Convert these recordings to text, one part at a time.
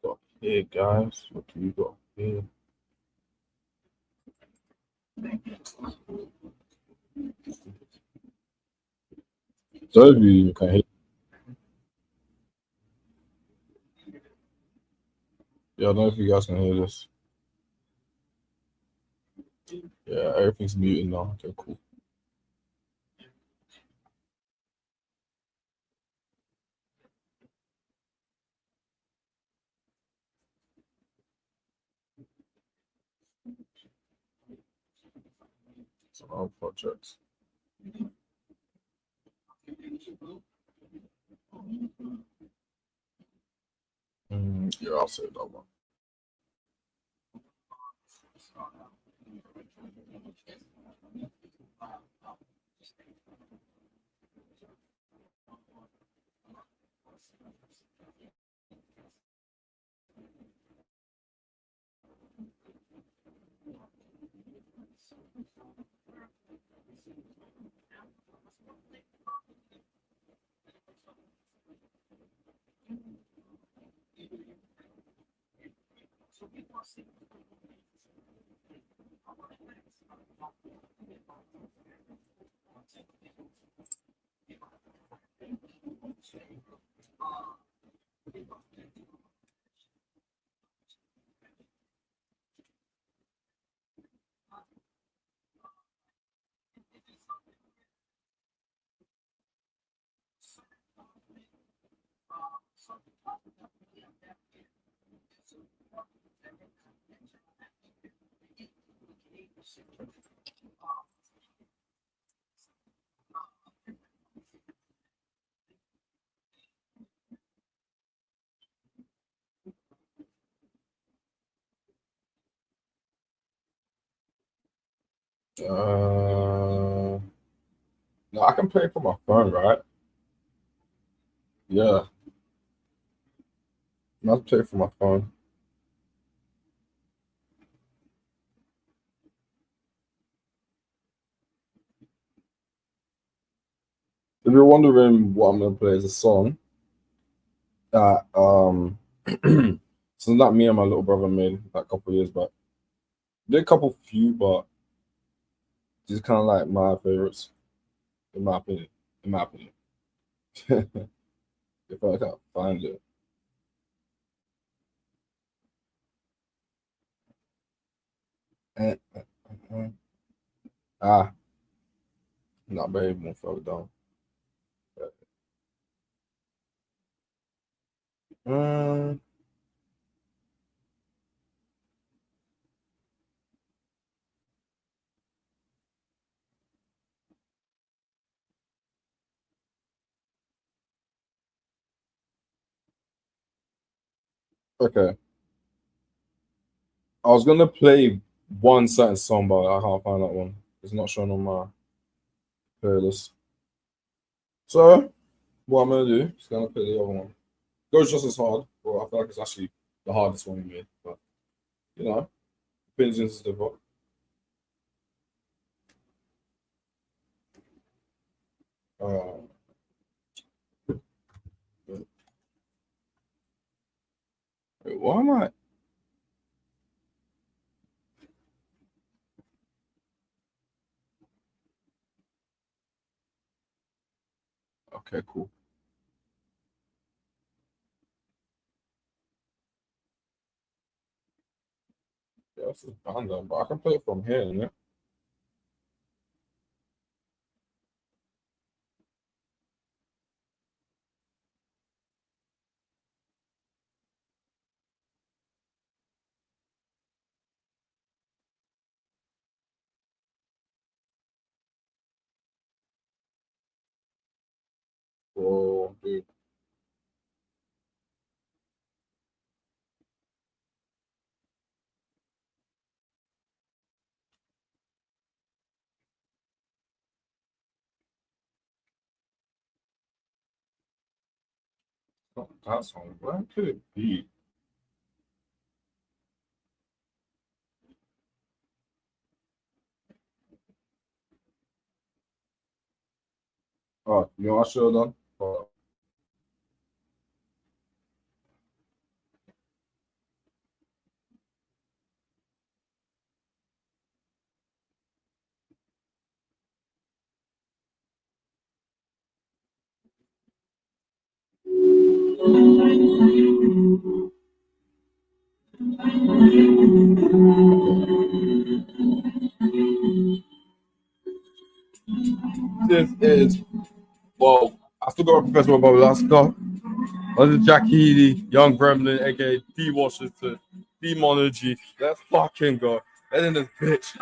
Got here, guys. What do you got here? So if you can hear, yeah, I don't know if you guys can hear this. Yeah, everything's muted now. Okay, cool. It's our project. Yeah, I'll say that one. No, I can play from my phone, right? Yeah, I'll play from my phone. If you're wondering what I'm gonna play as a song, that so that me and my little brother made like a couple years back. Did a couple few, but these kind of like my favorites, in my opinion. In my opinion, if I can't find it. Eh, eh, eh. Ah, not very more further down. Um, okay. I was gonna play one certain song, but I can't find that one. It's not shown on my playlist. So what I'm gonna do is gonna play the other one. Goes just as hard. Well, I feel like it's actually the hardest one we made, but you know, opinions differ. Uh, wait, why am I? Okay, cool. Yeah, this is banda, but I can play it from here, yeah. Whoa, dude. Not that song. Where could it be? Oh, you know what I should have done? Oh, this is, well, I still got a Professor Bob Alaska. This is Jack Healy, Young Gremlin, aka D Washington, Demonology. Let's fucking go. And then this bitch.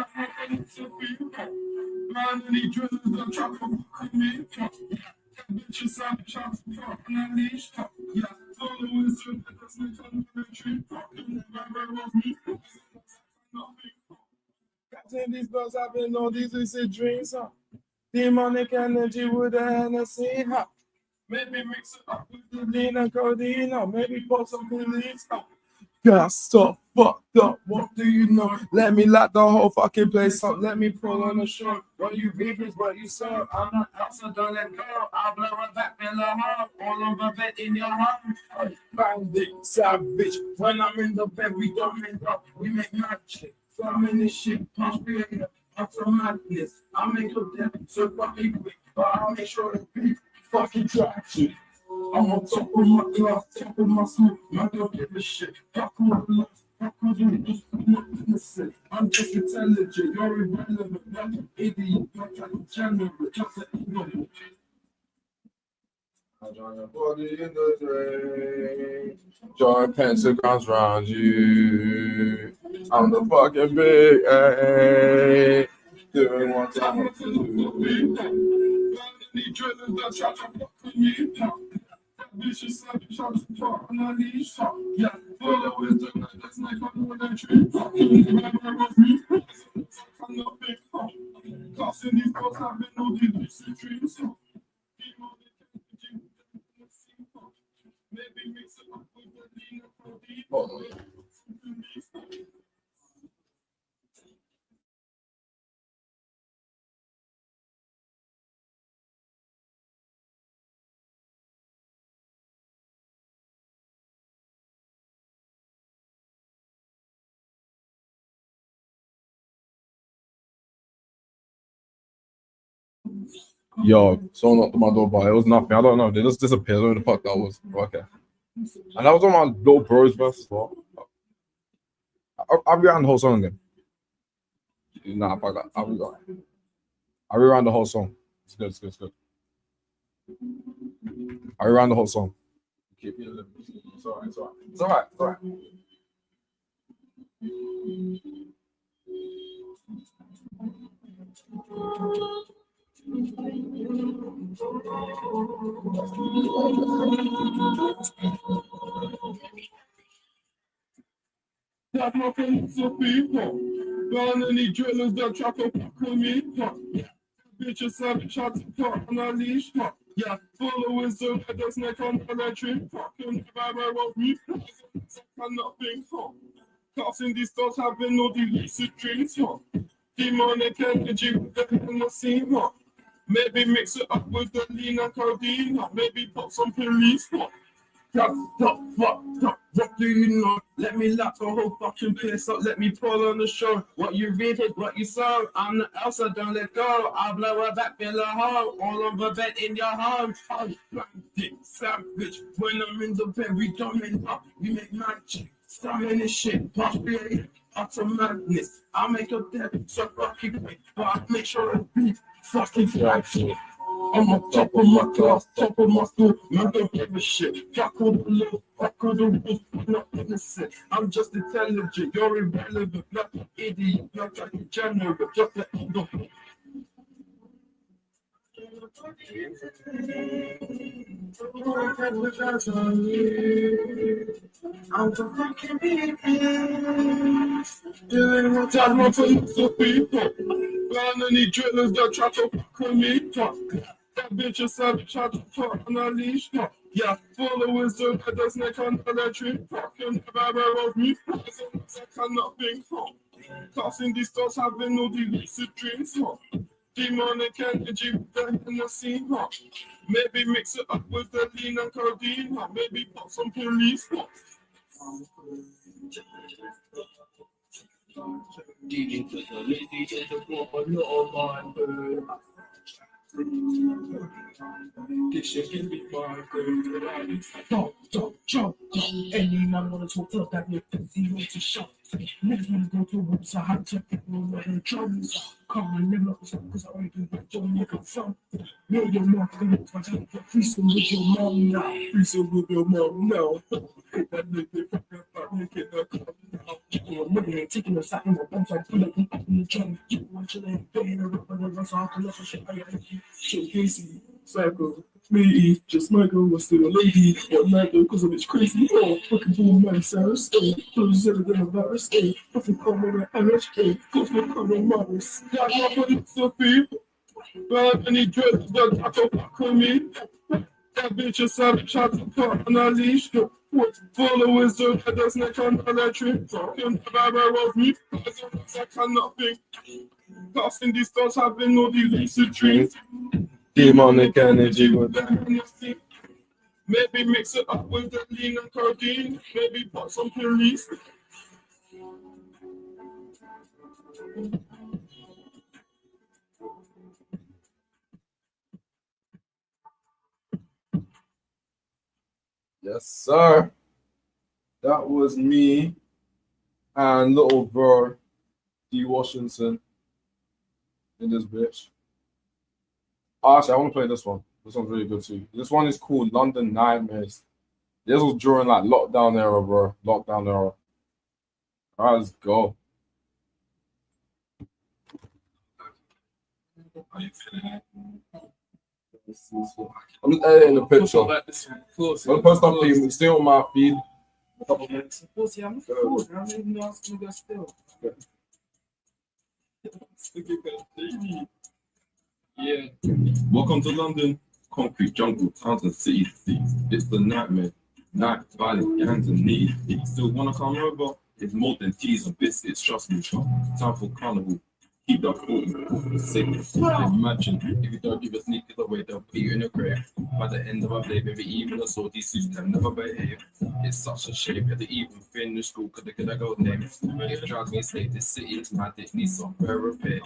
Catching these girls having all these lucid dreams, huh? Demonic energy with a Hennessy, huh? Maybe mix it up with the lean and codeine, or maybe put some police, huh? Got stuff fucked up, what do you know? Let me light the whole fucking place up. Let me pull on the show. What you beef is what you serve. I'm not out, so don't let go. I'll blow it back in the heart. All over bed in your heart. Bandit, savage. When I'm in the bed, we don't make up. We make magic. Some in this shit, punch me in the after madness. I make up them so fucking quick. But I'll make sure the beat fucking traction. I'm on top of my class, top of my smoke, man, don't give a shit. Fuck all the love, fuck all the rules, I'm not innocent. I'm just intelligent, you're irrelevant, like an idiot, like a degenerate, just an ignorant. I join your body in the drain, join pentagrams round you. I'm the fucking big A, doing what I want to do. Need drillers that try to fuck with me, vicious shots talk on a leash talk. Yeah, follow is the that's like I'm on a tree. Remember of me, I'm not big talk. Casting these girls have been all the lucid dreams. Maybe mix it up with the lean and protein. Yo, someone knocked on my door, but it was nothing. I don't know. They just disappeared. Where the fuck that was? Okay. And that was on my little bros verse as well. I'll rewind the whole song again. Nah, fuck that. I'll rewind the whole song. It's good, it's good, it's good. I'll rewind the whole song. Keep it living. It's alright, it's alright. It's alright, it's alright. Got my friends of people. Gone any drillers that try to fuck with me. Bitches savage shots to talk on a leash. Yeah, followers the that's neck on electric. Fucking never of me. I'm not being caught. Casting these thoughts have been all the lucid dreams. Demonic energy with the Hennessy. Maybe mix it up with the lean and codeine. Maybe pop some police. What do you know? Let me lap the whole fucking place up. Let me pull on the show. What you read it, what you saw. I'm the Elsa, don't let go. I'll blow her back, fill a hole. All over bed in your home. I'm dick savage. When I'm in the bed, we don't make up. We make magic. Some in this shit. Possibly utter madness. I'll make your dead so fucking quick. But I'll make sure it be fucking flagship. I'm on top of my class, top of my school, man don't give a shit. Fuck all the law, fuck all the rules, I'm not innocent. I'm just intelligent, you're irrelevant, not an idiot, not a degenerate, just an ego. I'm the fucking people, doing what I want for the people. Learn any drillers that try to fuck with me, talk. That bitch is savage, try to talk on a leash, talk. Yeah, followers do that does not on the tree, fucking never of me, I cannot think, talk. Tossing these thoughts, having no lucid dreams, talk. Demonic energy with the Hennessy, huh? Maybe mix it up with the lean and codeine, huh? Maybe pop some police, huh? DJ to the lady to the proper little mind. This shit can be my girl. Talk. Any man wanna talk to that with the zero to shop. Next one go to work, so I had to pick one of the drums. Come on, never cause I already do that, don't make a fun. Know your mom, freestyle with your mom now. Freestyle with your mom now. That nigga, make it a come now. Nigga ain't taking a second, but once I pull up in the drum, you want your leg, paying a rip on the run, so I can let her shit. I got shit, Casey, Psycho. Me, just Michael was still a lady, but Michael because of his crazy, fucking boom, man, Sarah's, close everything about us, fucking come on, MHK, close the common mothers. Yeah, I'm not putting stuff in, but any drugs that I don't fuck with me. That bitch is savage, try to put on a leash, followers do that does not on the tree, fucking never of me, I cannot think. Casting these thoughts, having all these lucid dreams. Demonic energy with the Hennessy. Maybe mix it up with the lean and codeine. Maybe put some police. Yes, sir. That was me and little bro D. Washington in this bitch. Actually, I want to play this one. This one's really good too. This one is called London Nightmares. This was during like lockdown era, bro. Lockdown era. All right, let's go. I'm just editing the picture. I'm gonna post up for you. Stay on my feed. A couple minutes. I'm looking forward. I don't even know how to do that still. Yeah. Welcome to London. Concrete jungle, towns and cities. It's the nightmare. Night, violent gangs and need. If you still wanna come over, it's more than teas and biscuits. Trust me, time for carnival. Keep that foot safe. Imagine if you don't give a sneakers away, they'll put you in a grave. By the end of our day, baby, even a sort these suits can never behave. It's such a shame that they even finish school because they could have got names. It drives me insane. This city is mad, it needs some fair repair.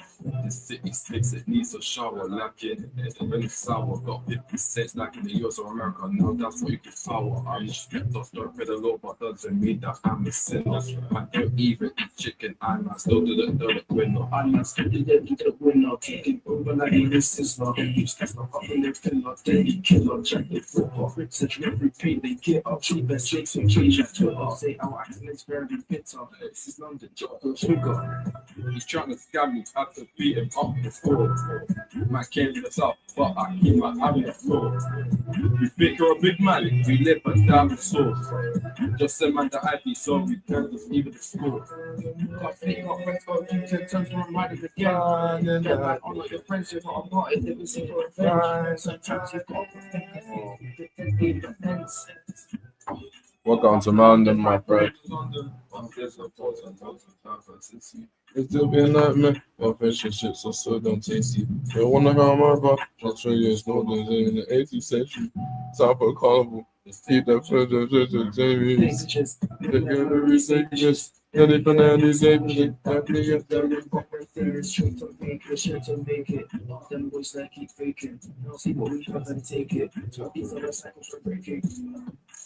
This city stinks, it needs a shower lacking. When it's sour, got 50 cents like in the US or America. Now that's what you can sour. I'm stripped off, don't pay the law, but doesn't mean that I'm a sinner. I don't even eat chicken, I'm still do the winner. I'm still do the winner. Taking over like this is not a use. That's not a killer, daily killer, jack it for off. Such every pay they get up, cheap best shakes and change at Twitter. Say our accident's very bitter. This is London, chocolate sugar. He's trying to scam me, I had to beat him up before. Man came to the south, but I keep my eye on the floor. You think you're a big man, we live a diamond source. Just send man the IP, so we turn this even the score. Got fake up, rest of you to turn to remind it again. Get back on like your friendship, but I'm not in the vision for revenge. Sometimes you've got to think. Welcome to London, my friend. It's still been like me, our relationships are so damn tasty. You wanna come over? I'll show you it's London in the 18th century. Time for a carnival. See the further James. Then if an end is able to Sure to make it, sure to make it. Them boys that keep faking. Now see what we have and take it. These are the cycles we're breaking.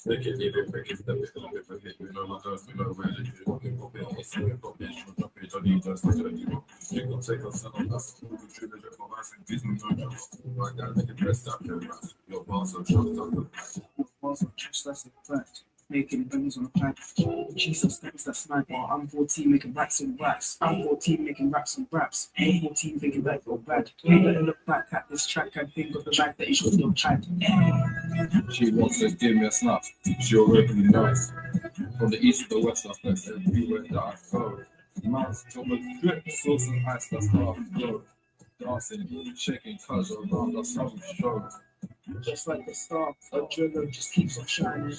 they can leave it, break it, step it, step it, break it. We know what does, we know where to do. Okay, okay, okay, so we got this, we got it, don't need us, we don't need it. You can take us on us, we can trip it, for us, and business, no job. My God, make it rest up your ass. Your boss will trust us. Balls of trust, that's a fact. Making bangers on a plaque. Jesus, that is that sniper. I'm 14 making racks and raps. I'm 14 making raps and raps. I'm 14 thinking that you're bad. You better look back at this track and think of the life that you should have had. She wants to give me a snap. She already nice. From the east to the west, I flex everywhere that I go. Mounts from a drip, sauce and ice, that's how I go. Dancing, shaking, cuz around, that's how we show. Just like a star, a driller just keeps on shining.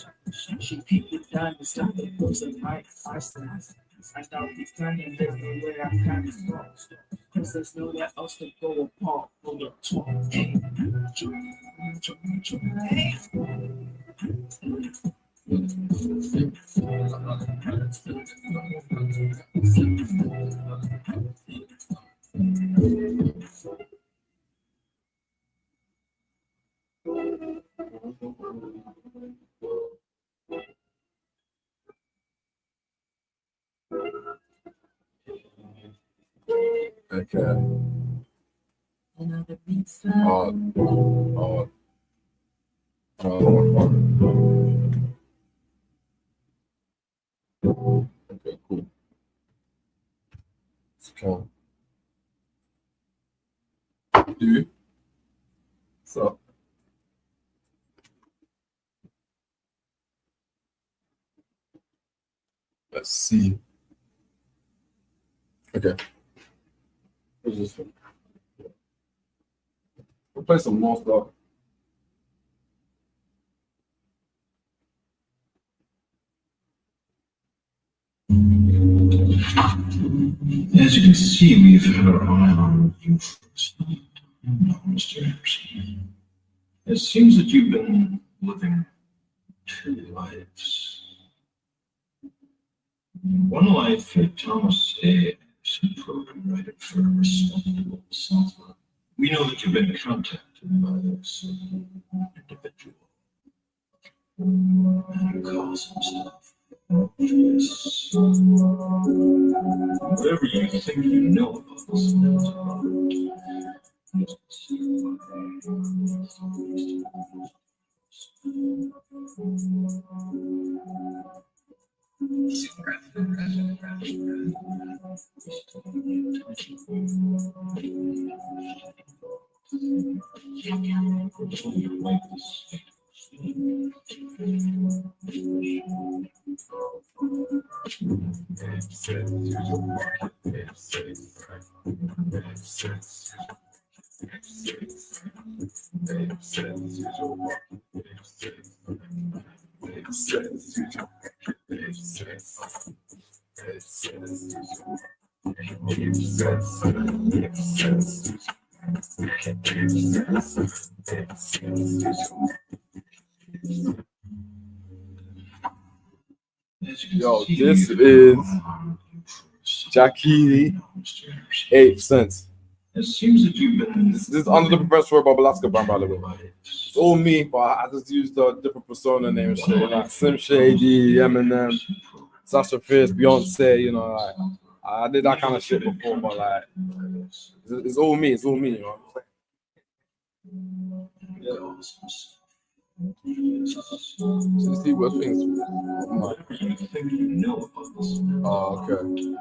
She peeped with diamonds, down the books and high Iceland. I doubt we can, and there's no way I can stop. Cause there's nowhere else to go apart from the top. Okay. Another beats Okay, cool. So, do so. Let's see. Okay. What's this one? We'll play some more stuff. As you can see, we've had our eye on you for some time now, Mr. MC. It seems that you've been living two lives. One life, you're Thomas A. program writer for a respectable software. We know that you've been contacted by this individual who calls himself Chris. Whatever you think you know about this man's Yo, this is Jackie 8 cents. It seems that you've been. This is under the professional by Alaska brand, by the way. It's all me, but I just used a different persona name and shit, like Slim Shady, Eminem, Sasha Fierce, Beyonce, you know, like I did that kind of shit before, but like it's all me, you know. Yeah. So you see what things. Oh, okay.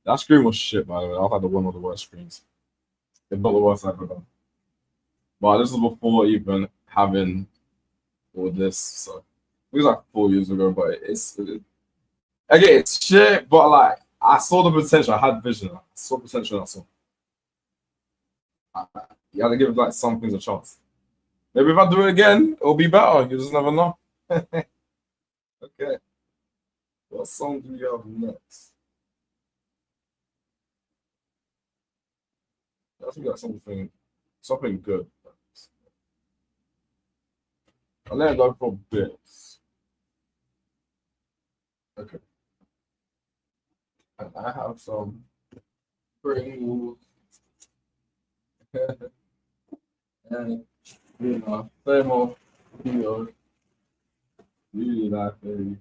That screen was shit, by the way. I thought the one of the worst screens. If not the worst I've ever done. But this is before even having all this. So it was like 4 years ago, but again, it's shit, but like I saw the potential. I had vision. I saw potential. I saw. You gotta give like some things a chance. Maybe if I do it again, it'll be better. You just never know. Okay. What song do we have next? I think we got something good. I'll let it go for bits. Okay. And I have some Pringles. And same old videos. Really like baby.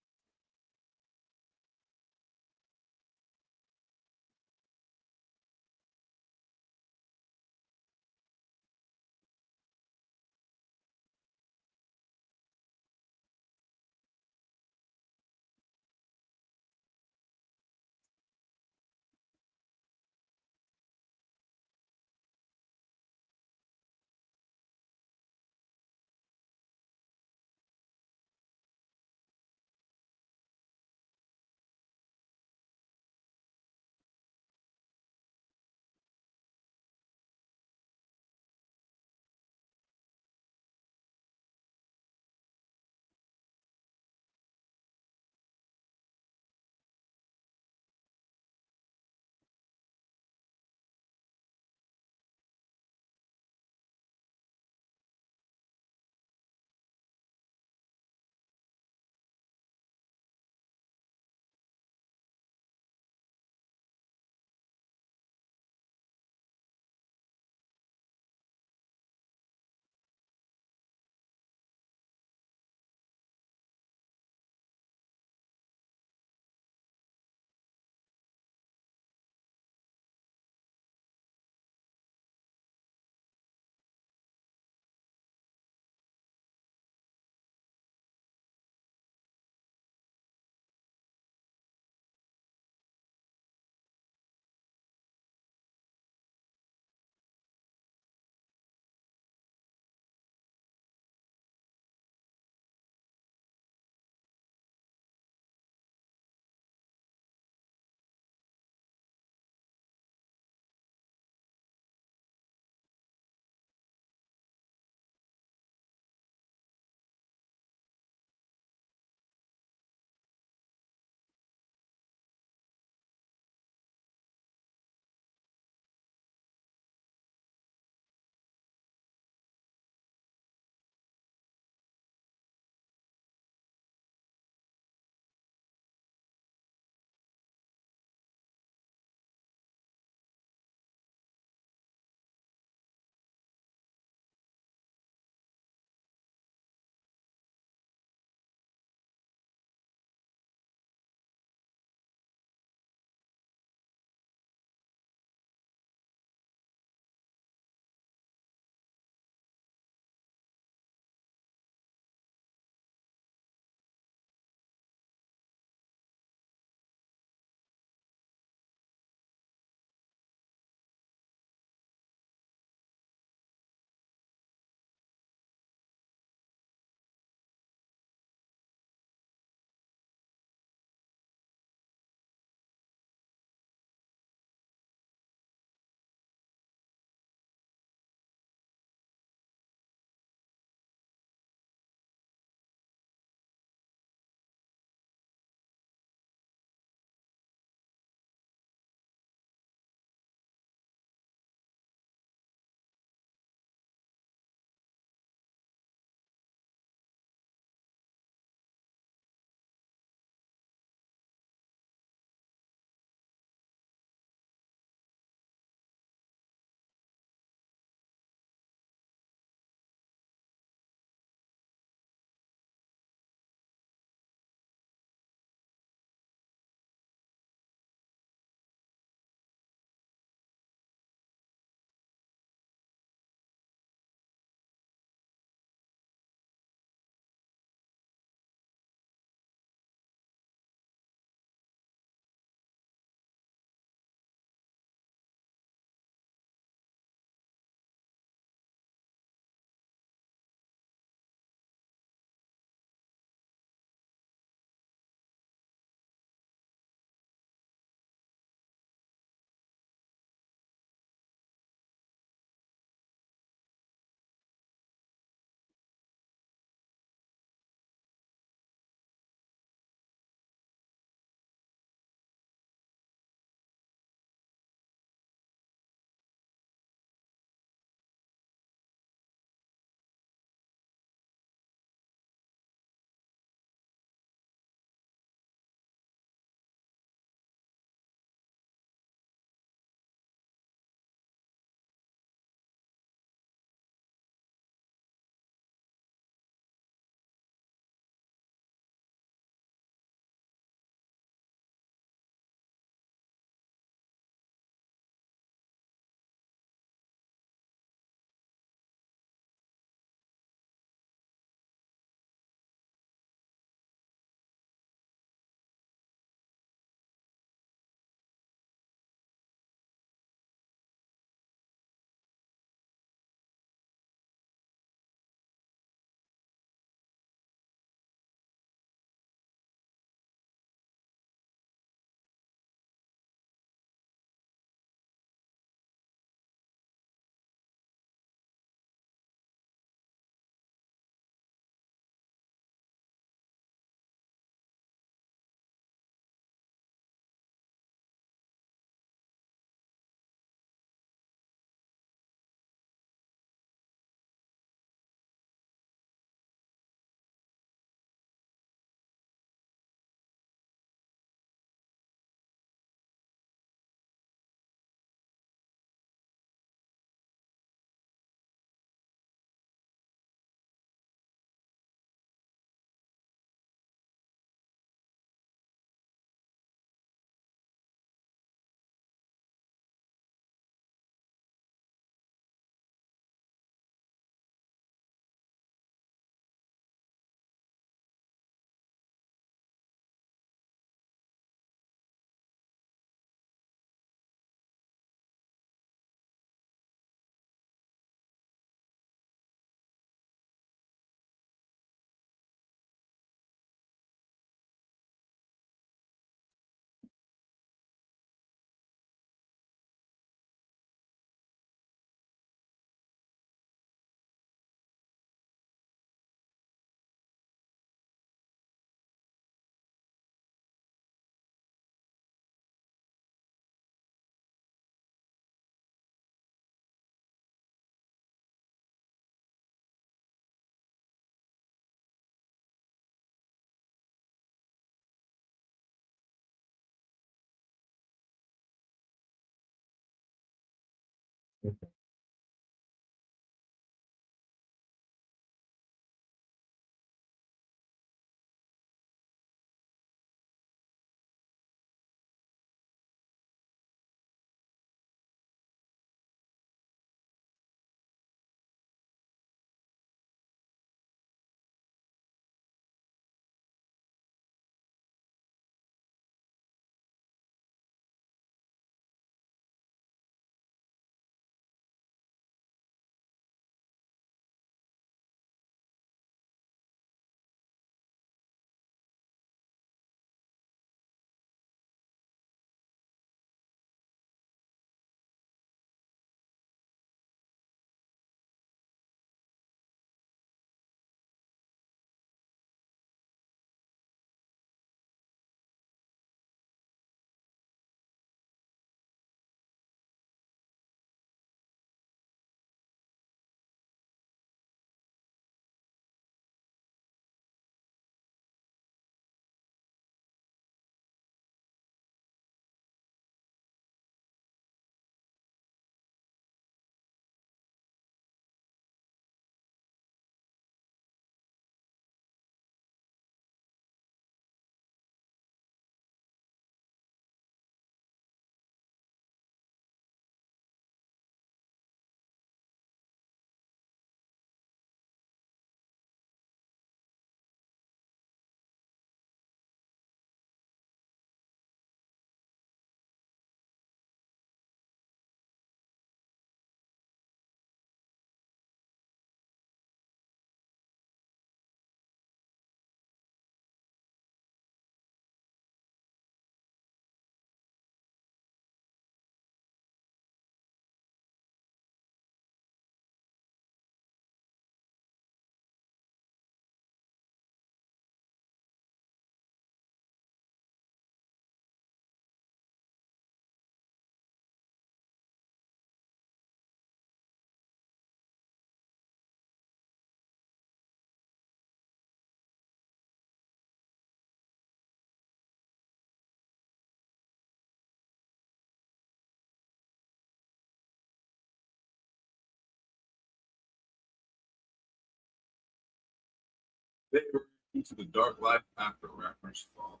They were into the dark life after rappers fall.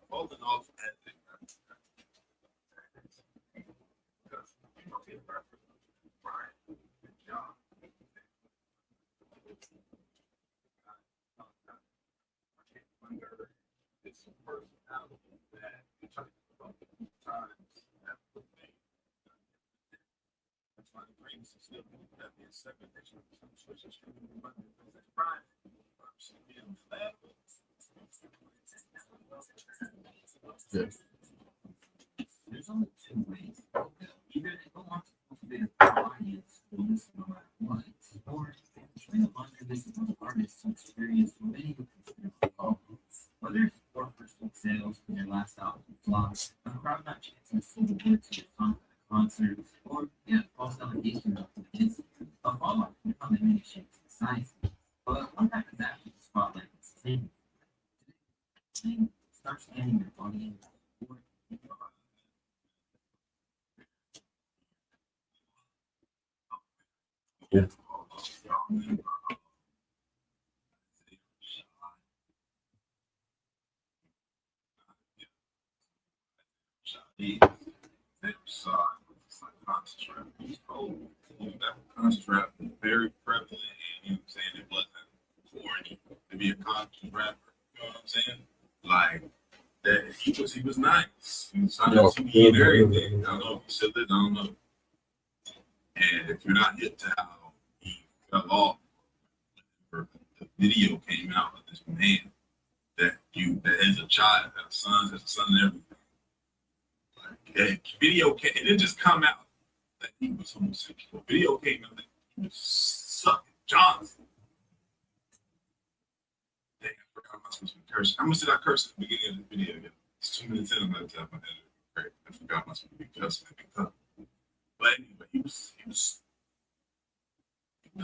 Falling off as they it's a personality that you try to develop times that would make that's why the greatest is still that being second nation switches from but it's pride. Yeah. There's only two ways. Either they go on to cultivate a audience no matter what, or they train a bunch of this artists to experience many whether it's for personal sales for their last album flops, a crowd not chance to see the words of your song at a concert, or false allegations of the kids. A follow-up can come in many shapes and sizes. But what happens after the spotlight is taken? Start scanning your body or Yeah. Concentrate. That concentrate was very prevalent, and you know what I'm saying it wasn't corny to be a conscious rapper. You know what I'm saying? Like that he was nice. He was trying to be and everything. I don't know if he still is, I don't know. And if you're not hip to how he fell off, or the video came out of this man that as a child, as a son and everything. Like that video came, it didn't just come out that he was homosexual. Video came out that he was sucking Johnson. Dang, I forgot I'm not supposed to be cursing. How much did I curse at the beginning of the video? It's 2 minutes in, I'm going to tap my head. I forgot I'm not supposed to be cursing. But anyway, he was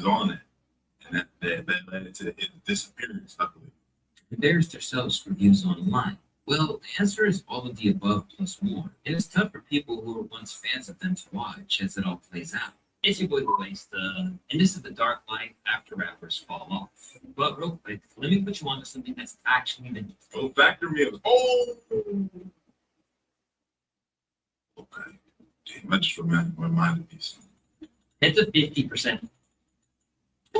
on it. And that led into his disappearance, I believe. embarrass themselves for views online. Well, the answer is all of the above plus more. And it's tough for people who were once fans of them to watch as it all plays out. It's your boy Waster, and this is the dark life after rappers fall off. But real quick, let me put you on to something that's actually been. Oh, factor meals. Oh. Okay. Damn, I just reminded me. It's a 50%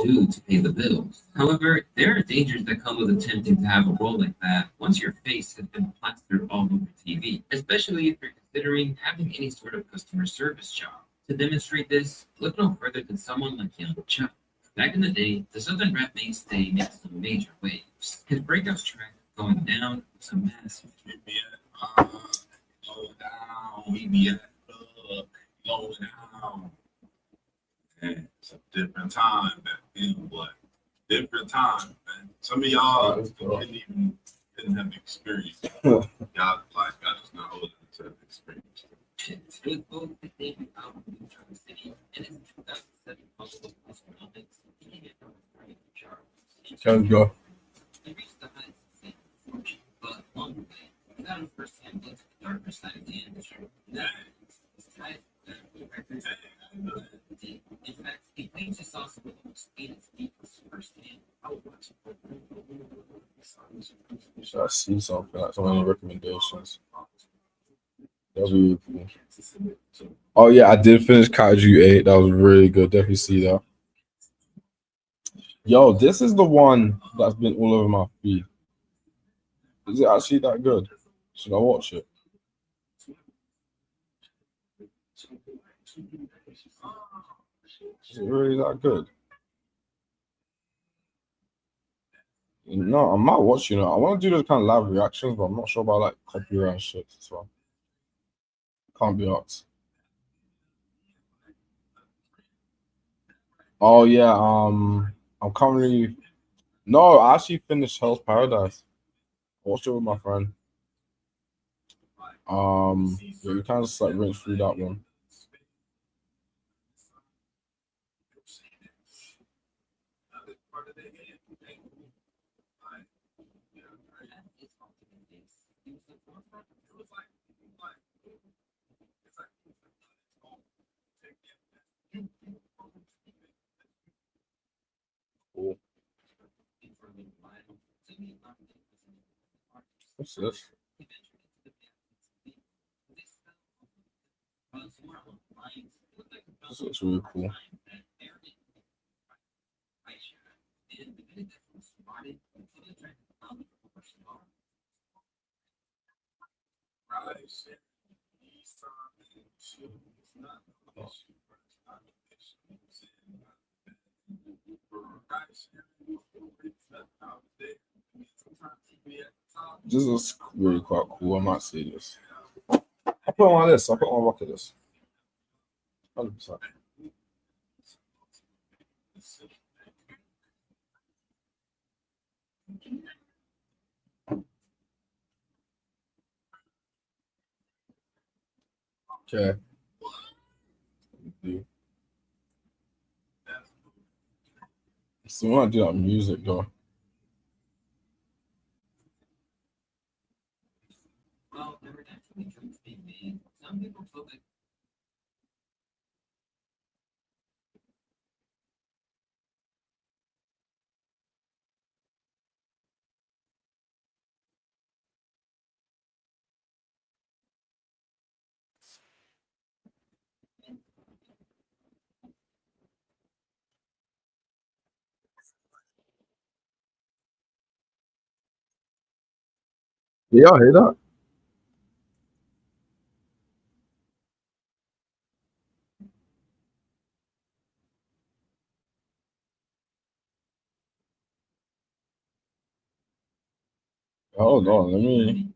due to pay the bills. However, there are dangers that come with attempting to have a role like that once your face has been plastered all over TV, especially if you're considering having any sort of customer service job. To demonstrate this, look no further than someone like Young Chuck. Back in the day, the Southern rap mainstay made some major waves. His breakout track, Going Down, was a massive. Meet me at, going down. Meet me at, going down. Man, it's a different time back then, but different time, man. Some of y'all didn't have experience. Y'all just not old enough to have experience. It was both the debut album in New York City and his 2007 follow-up Cosmonautics, he hit number 3 in the charts. Can go. He reached the highest of fortune, but along the way, without a first-hand look at the darker side of the industry, that is tied to the records. In fact, he claims he saw some of the most famous beats firsthand. Should I see something like some of the recommendations? That'd be really cool. Oh yeah, I did finish Kaiju 8. That was really good. Definitely see that. Yo, this is the one that's been all over my feed. Is it actually that good? Should I watch it? Is it really that good? No, I might watch, I want to do those kind of live reactions, but I'm not sure about like copyright and shit. So can't be asked. Oh yeah, I'm currently no, I actually finished Hell's Paradise. I watched it with my friend. Yeah, we kind of just like went through that one. Cool. What's this? This looks really cool. This is really quite cool. I might see this. I'll put on my list. I'll put on my bucket list. 100%. Okay. So when I do that music though. Well, there were definitely jokes being made. Some people felt like Yeah, I hear that. Hold on, let me.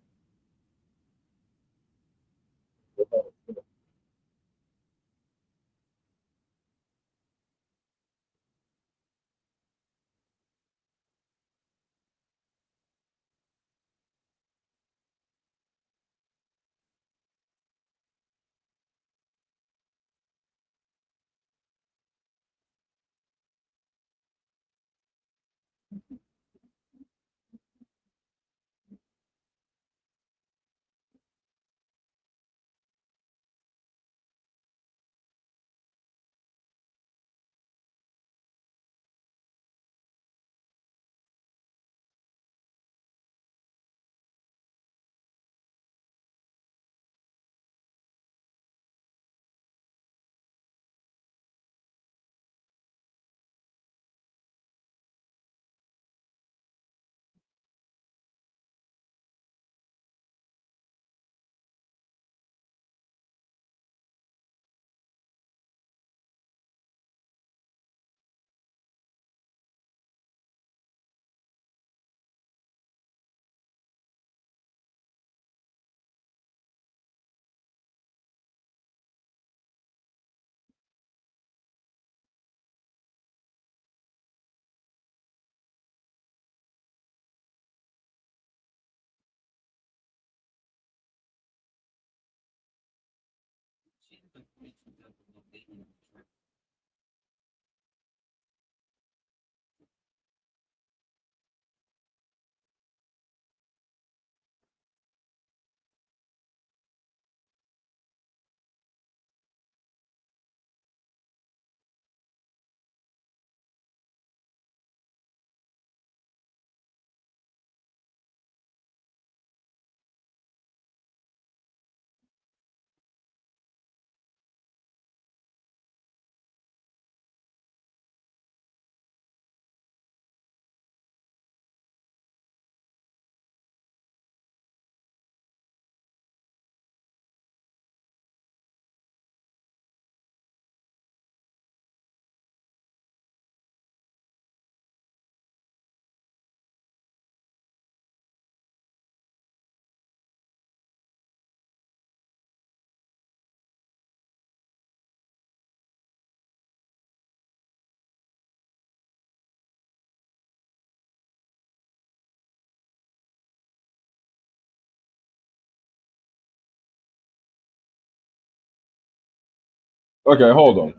Okay, hold on.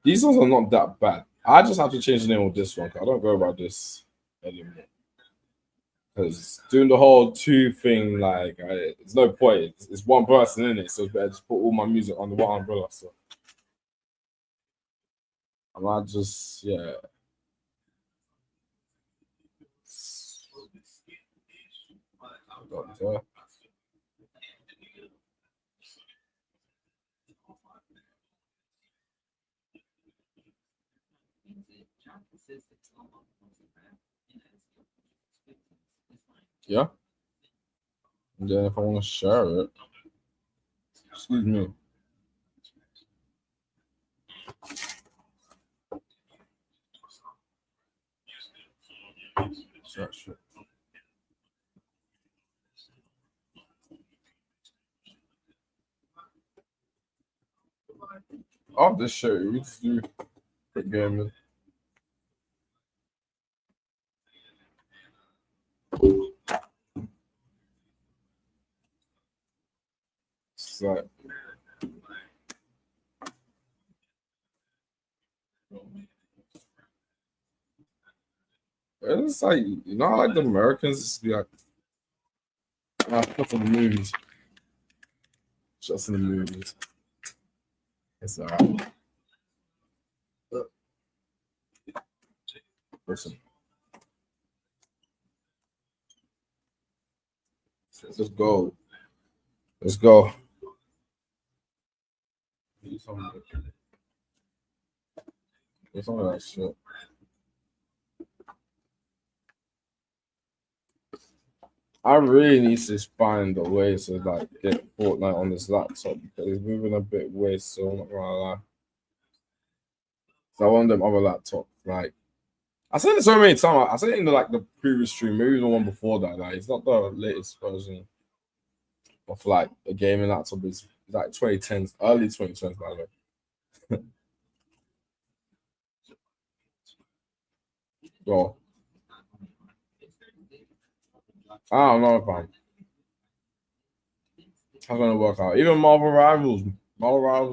These ones are not that bad. I just have to change the name of this one. 'Cause I don't go about this anymore. Because doing the whole two thing, like, there's no point. It's one person in it, so it's better just put all my music under one umbrella. So I might just, yeah. Doctor. Yeah. And then if I want to share it, excuse me. Sure. I'll just show you. We just do quick gaming. So, it's like, you know, like the Americans just be like, just in the movies. Just in the movies. It's alright. Listen. Let's go. Let's go. It's some of that shit. I really need to find a way to like get Fortnite on this laptop because it's moving a bit weird, so I'm not gonna lie. So I want them other laptop. Like I said it so many times. I said it in the previous stream, maybe the one before that. Like it's not the latest version of like a gaming laptop. It's like 2010s, early 2010s, by the way. Well, I don't know if I'm gonna work out. Even Marvel Rivals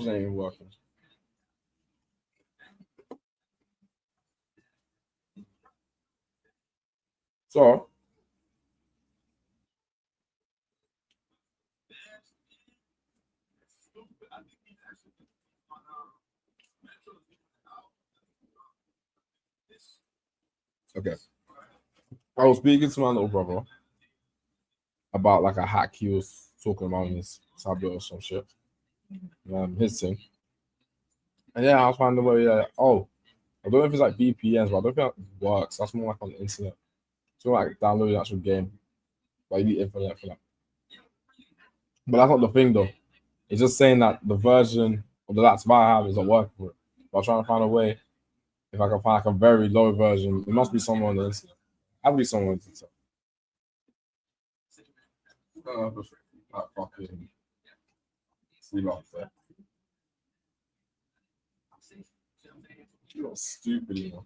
ain't even working. So okay. I was speaking to my little brother about like a hack he was talking about in his tablet or some shit. His thing. And yeah, I was finding a way I don't know if it's like VPNs, but I don't think that works. That's more like on the internet. So like downloading the actual game. But you need internet for that. But that's not the thing though. It's just saying that the version of the laptop I have is not working for it. But I'm trying to find a way if I can find like a very low version. It must be somewhere on the internet. Have to be somewhere on the internet. Just like fucking sleep off there. You're not stupid, you know.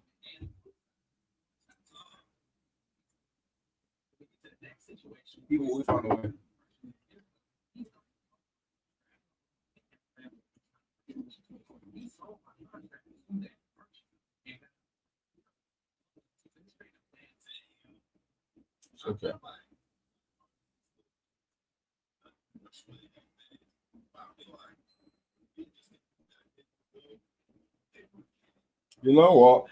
People always find a way. It's okay. You know what?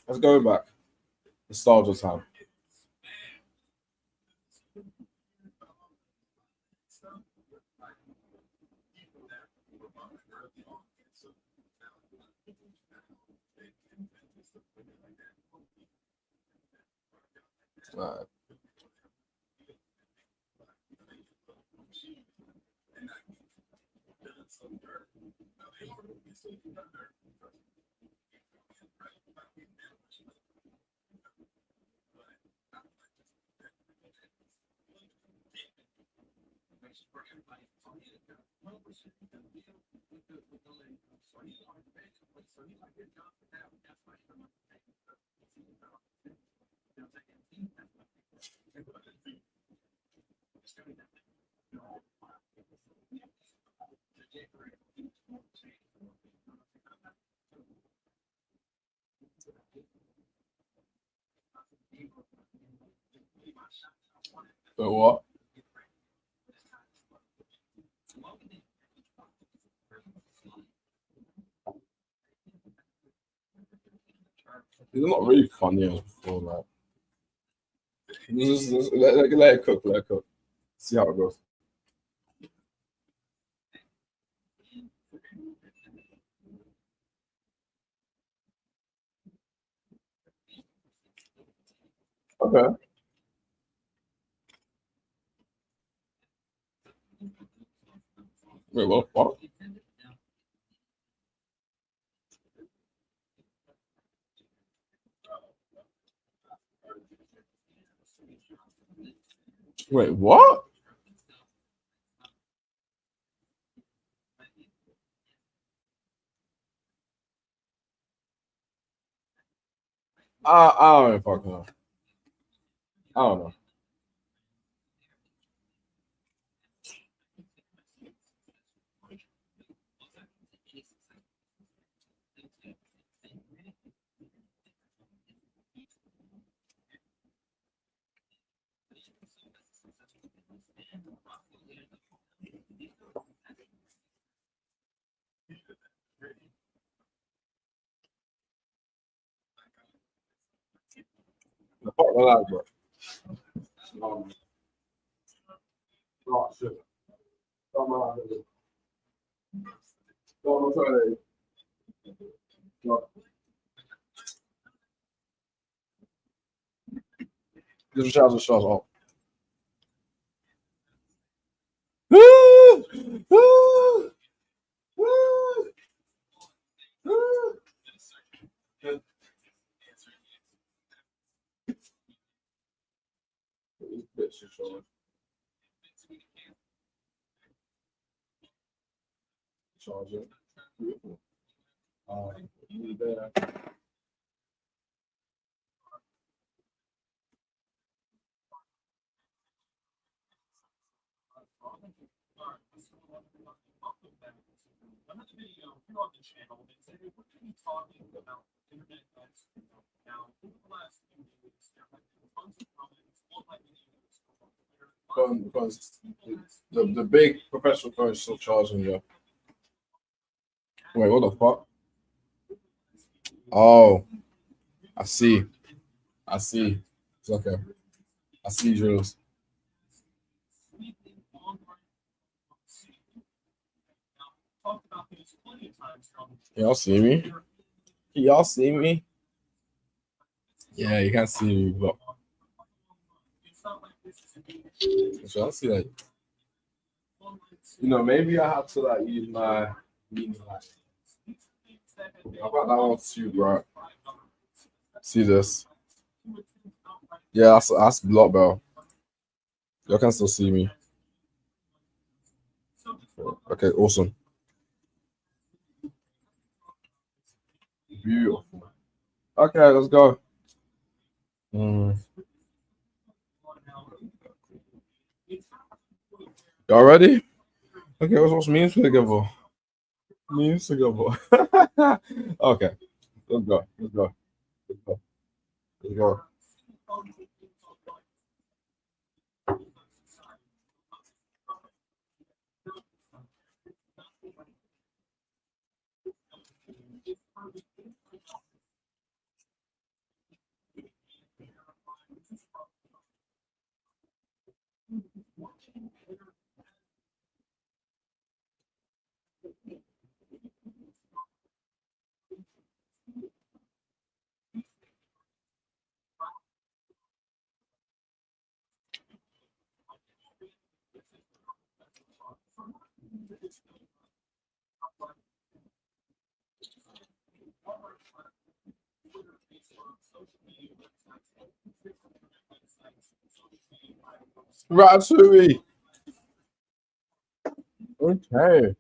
Let's go back. Nostalgia time. Alright. But what? It's not really funny as before, like. Let it cook, let it cook. See how it goes. Okay. Wait, what the fuck? Wait, what? I don't even fucking know. I don't know. The fuck my life, bro. Oh, shit. Fuck my life, bro. Fuck my life. Just shout the shots off. Charge it. There. Because the big professional phone is still charging you. Wait, what the fuck? Oh, I see. I see. It's okay. I see Jules. Y'all see me? Can y'all see me? Yeah, you can't see me, but y'all see that. You know, maybe I have to like use my light. How about that one too, bro? See this? Yeah, that's block bell. Y'all can still see me. Okay, awesome. Beautiful. Okay, let's go. Y'all ready? Okay, let's watch memes together. Memes together. Okay, let's go. Let's go. Let's go. Let's go. Ratatouille. Okay.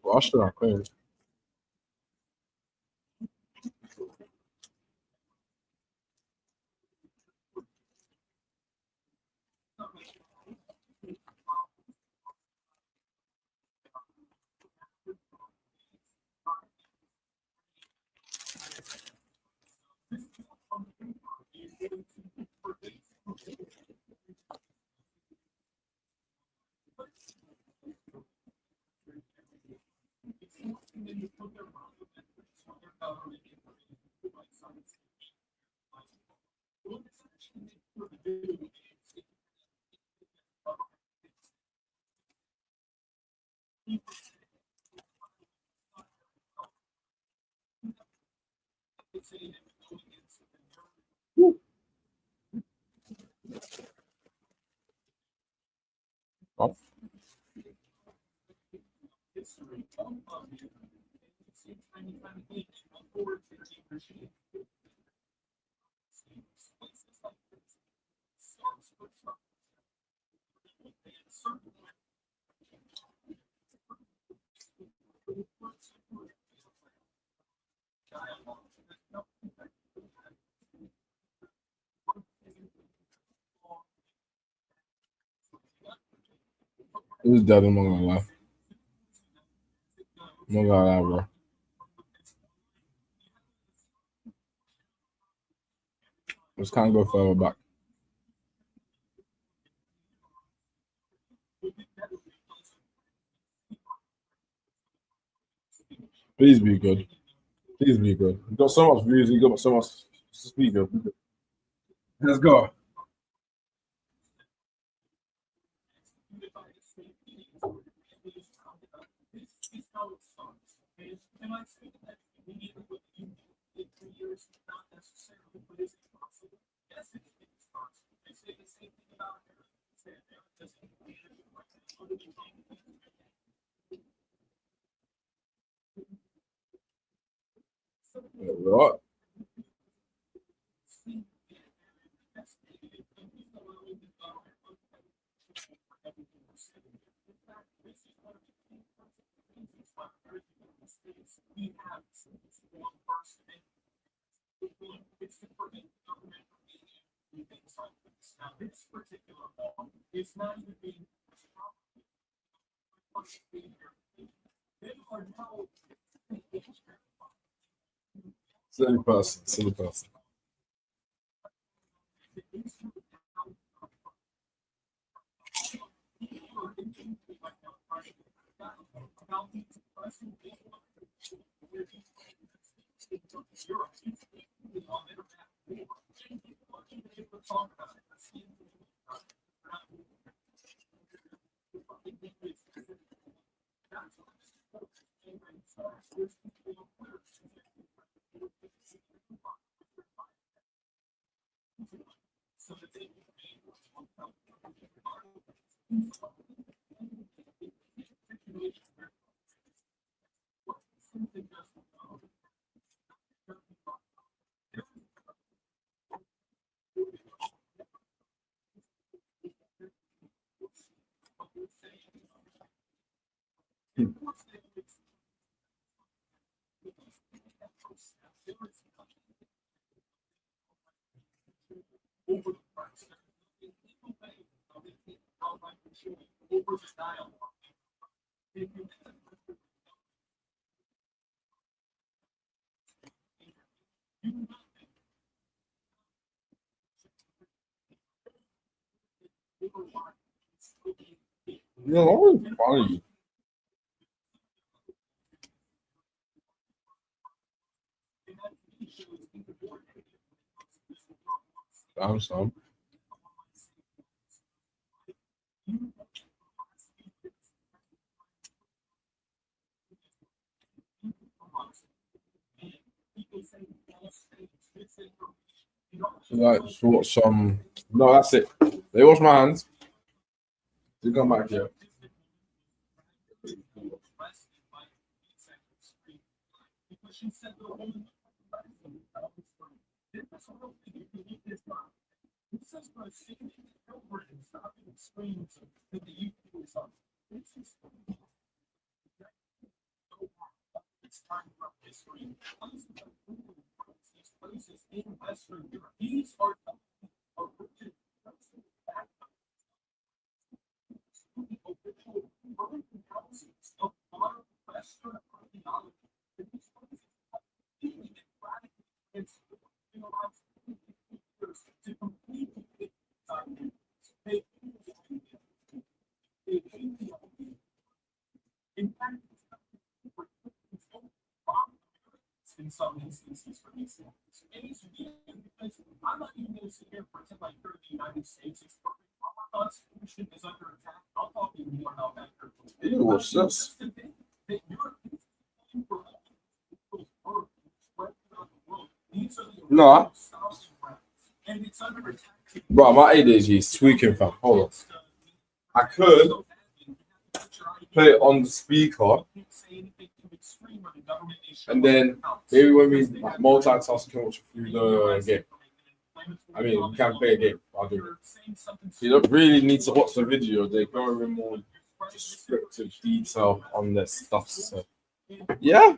Russia, I think. Oh. This is dead, I'm not gonna lie. I'm not gonna lie, bro. Let's kind of go further back. Please be good. Please be good. You got so much views, you got so much. Just be good. Be good. Let's go. What? Silly person. Silly person. No, that was funny. Damn, son. Like, so what some. No, that's it. They wash my hands. You come back here. in some instances for these things. Because I'm not even going to sit here and pretend like you're in the United States. It's perfect. Our Constitution is under attack. I'll talk to you more about that. Ew, what's this? No. And it's under attack. Bro, my ADHD is tweaking, fam. Hold on. I could play it on the speaker, and then maybe when we like multitask, can watch through the game. I mean, we can play a game. I'll do it. You don't really need to watch the video. They go in more descriptive detail on their stuff. So, yeah,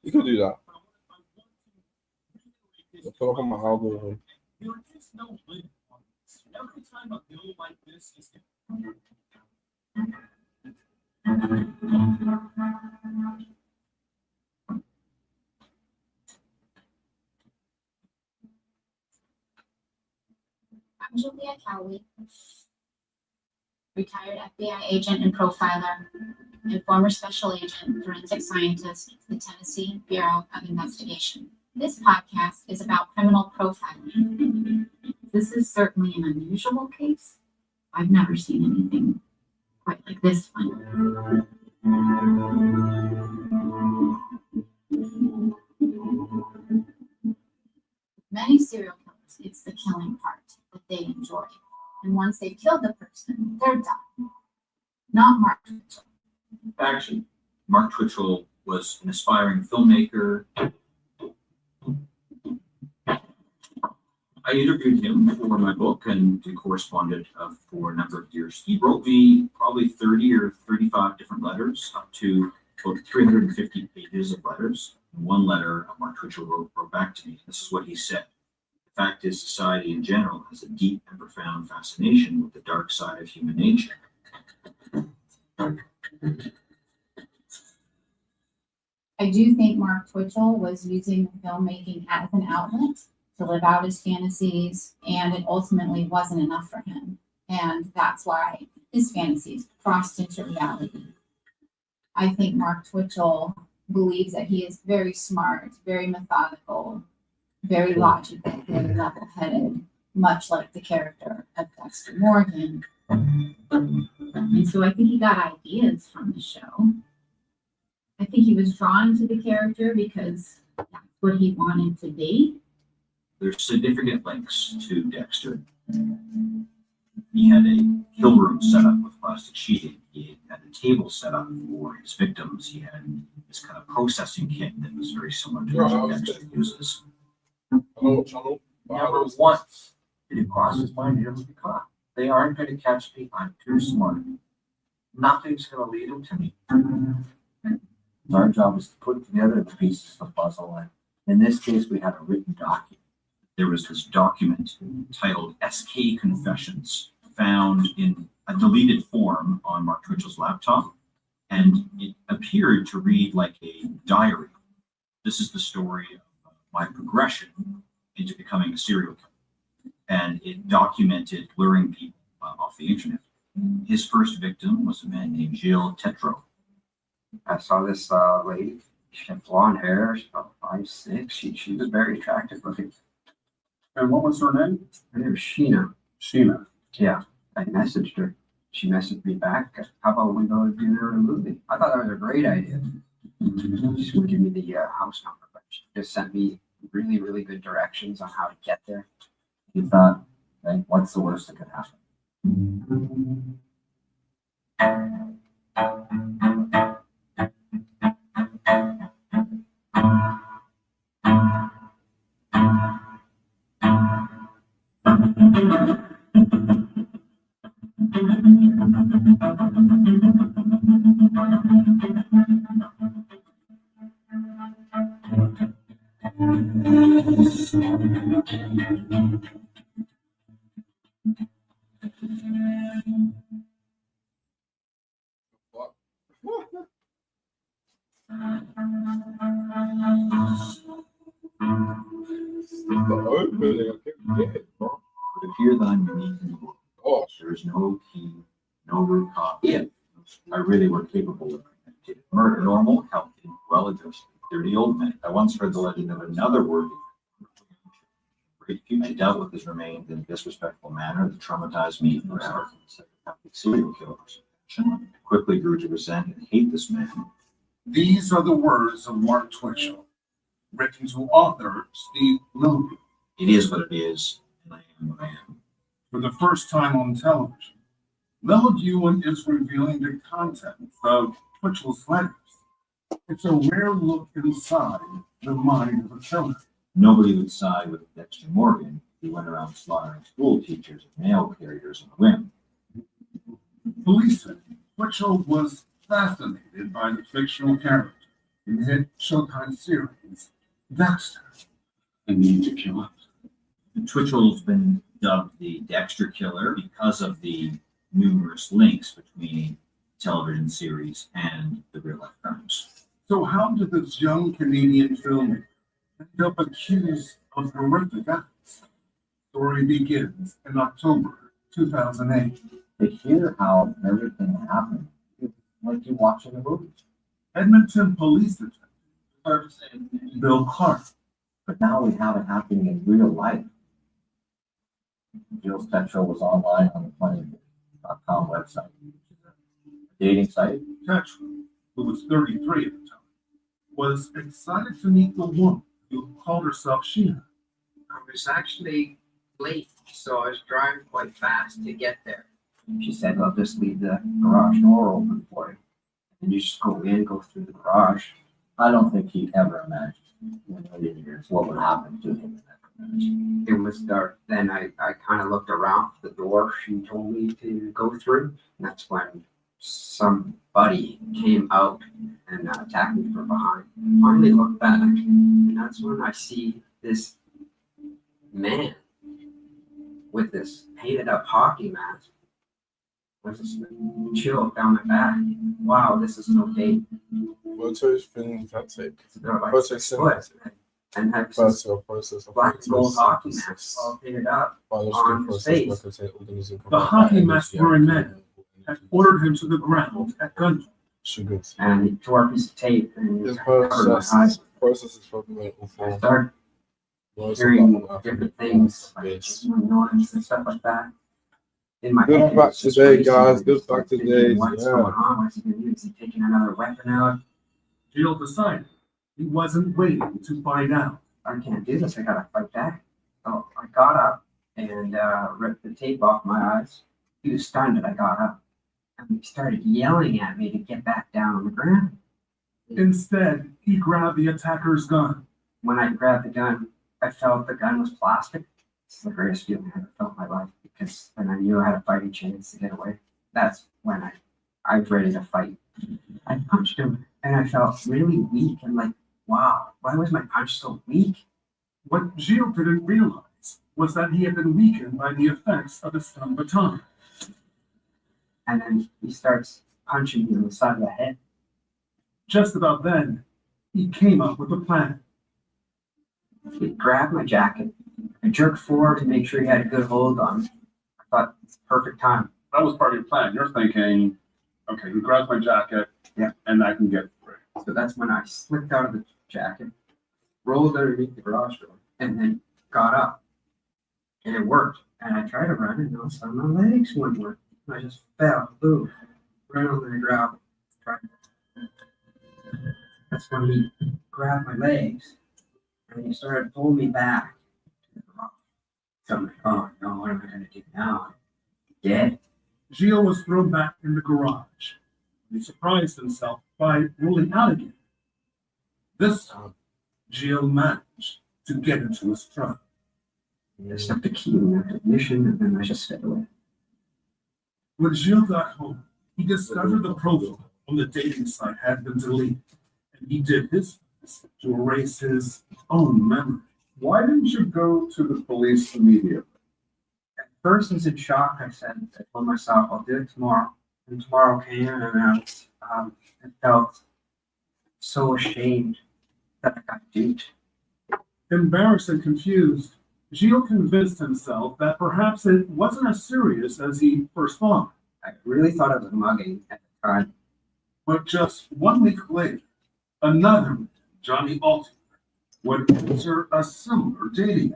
you could do that. I'll put up on my algorithm. There is no lid on this. Every time a bill like this is I'm Julia Cowley, retired FBI agent and profiler, and former special agent, forensic scientist, the Tennessee Bureau of Investigation. This podcast is about criminal profiling. This is certainly an unusual case. I've never seen anything quite like this one. Many serial killers, it's the killing part that they enjoy. And once they've killed the person, they're done. Not Mark Twitchell. Actually, Mark Twitchell was an aspiring filmmaker. I interviewed him for my book and corresponded for a number of years. He wrote me probably 30 or 35 different letters, up to about 350 pages of letters. One letter Mark Twitchell wrote back to me. This is what he said. The fact is, society in general has a deep and profound fascination with the dark side of human nature. I do think Mark Twitchell was using filmmaking as an outlet to live out his fantasies, and it ultimately wasn't enough for him. And that's why his fantasies crossed into reality. I think Mark Twitchell believes that he is very smart, very methodical, very logical, very level-headed, much like the character of Dexter Morgan. And so I think he got ideas from the show. I think he was drawn to the character because that's what he wanted to be. There's significant links to Dexter. He had a kill room set up with plastic sheeting. He had a table set up for his victims. He had this kind of processing kit that was very similar to what Dexter uses. Never once did it cross his mind he'll be caught. They aren't going to catch me. I'm too smart. Nothing's going to lead them to me. Our job is to put together the pieces of the puzzle. And in this case, we had a written document. There was this document titled SK Confessions found in a deleted form on Mark Twitchell's laptop, and it appeared to read like a diary. This is the story of my progression into becoming a serial killer, and it documented luring people off the internet. His first victim was a man named Gilles Tetreault. I saw this lady. She had blonde hair. She's about 5'6". She was very attractive looking. And what was her name? Her name was Sheena. Sheena. Yeah, I messaged her. She messaged me back. How about we go to dinner and a movie? I thought that was a great idea. She would give me the house number, but she just sent me really, really good directions on how to get there. You thought, like, what's the worst that could happen? It would appear that I'm unique in the world. Oh, There is no key, no root cause. If I really were capable of premeditated murder, normal, healthy, well-adjusted dirty old man. I once heard the legend of another worthy and dealt with his remains in a disrespectful manner that traumatized me forever. Serial killers. I quickly grew to resent and hate this man. These are the words of Mark Twitchell, written to author Steve Willoughby. It is what it is, and I am what I am. For the first time on television, Mel Ewan is revealing the contents of Twitchell's letters. It's a rare look inside the mind of a killer. Nobody would side with Dexter Morgan if he went around slaughtering school teachers and mail carriers on a whim. Police said Twitchell was fascinated by the fictional character in the hit Showtime series Dexter. I need to kill him. Twitchell's been dubbed the Dexter Killer because of the numerous links between television series and the real life crimes. So how did this young Canadian filmmaker end up accused of horrific acts? Story begins in October 2008. To hear how everything happened, it's like you watching a movie. Edmonton Police Detective Bill Clark. But now we have it happening in real life. Jill's Petrol was online on the Plenty.com website, a dating site. Tetra, who was 33 at the time, was excited to meet the woman who called herself Sheena. I was actually late, so I was driving quite fast to get there. She said, "I'll just leave the garage door open for you, and you just go in, go through the garage." I don't think he ever imagined in a million years what would happen to him in that garage. It was dark. Then I kind of looked around the door she told me to go through. And that's when somebody came out and attacked me from behind. Finally looked back, and that's when I see this man with this painted up hockey mask. There's this chill down my back. Wow, this is no date. Photos, film, that take. They're like Photos, 6 cinema. foot, and have this Photo, process of black and gold hockey photos, mask all painted up. biological on process, space. record organism. The hockey mask wearing man had ordered him to the ground at gunpoint. Sugars. And he tore a piece of tape and This covered my eyes. process is fucking I for started hearing different things, like noise and stuff like that. In my Good head, fact it's just today, racing. guys. Good It's like fact today, thinking, What's yeah. going on? What's he gonna do? Is he taking another weapon out? Jill decided he wasn't waiting to find out. I can't do this. I gotta fight back. So I got up and ripped the tape off my eyes. He was stunned that I got up. And he started yelling at me to get back down on the ground. Instead, he grabbed the attacker's gun. When I grabbed the gun, I felt the gun was plastic. It's the greatest feeling I ever felt in my life because then I knew I had a fighting chance to get away. That's when I was ready to fight. I punched him and I felt really weak and like, wow, why was my punch so weak? What Jill didn't realize was that he had been weakened by the effects of a stun baton. And then he starts punching me on the side of the head. Just about then, he came up with a plan. He grabbed my jacket. I jerked forward to make sure he had a good hold on me. I thought it's the perfect time. That was part of your plan. You're thinking, okay, he grabs my jacket, Yeah. and I can get free. So that's when I slipped out of the jacket, rolled underneath the garage door, and then got up. And it worked. And I tried to run, and all of a sudden my legs wouldn't work. I just fell, boom, right on the ground. That's when he grabbed my legs, and he started pulling me back to the garage. So I'm like, oh no, what am I going to do now? I'm dead. Jill was thrown back in the garage. He surprised himself by rolling out again. This time, Jill managed to get into his truck. I stuck the key in the ignition, and then I just stayed away. When Jill got home, he discovered the profile on the dating site had been deleted, and he did his best to erase his own memory. Why didn't you go to the police immediately? At first, I was in shock. I told myself, I'll do it tomorrow. And tomorrow came, and I felt so ashamed that I got duped. Embarrassed and confused, Jill convinced himself that perhaps it wasn't as serious as he first thought. I really thought it was mugging at the time. But just 1 week later, another man Johnny Altimer would answer a similar dating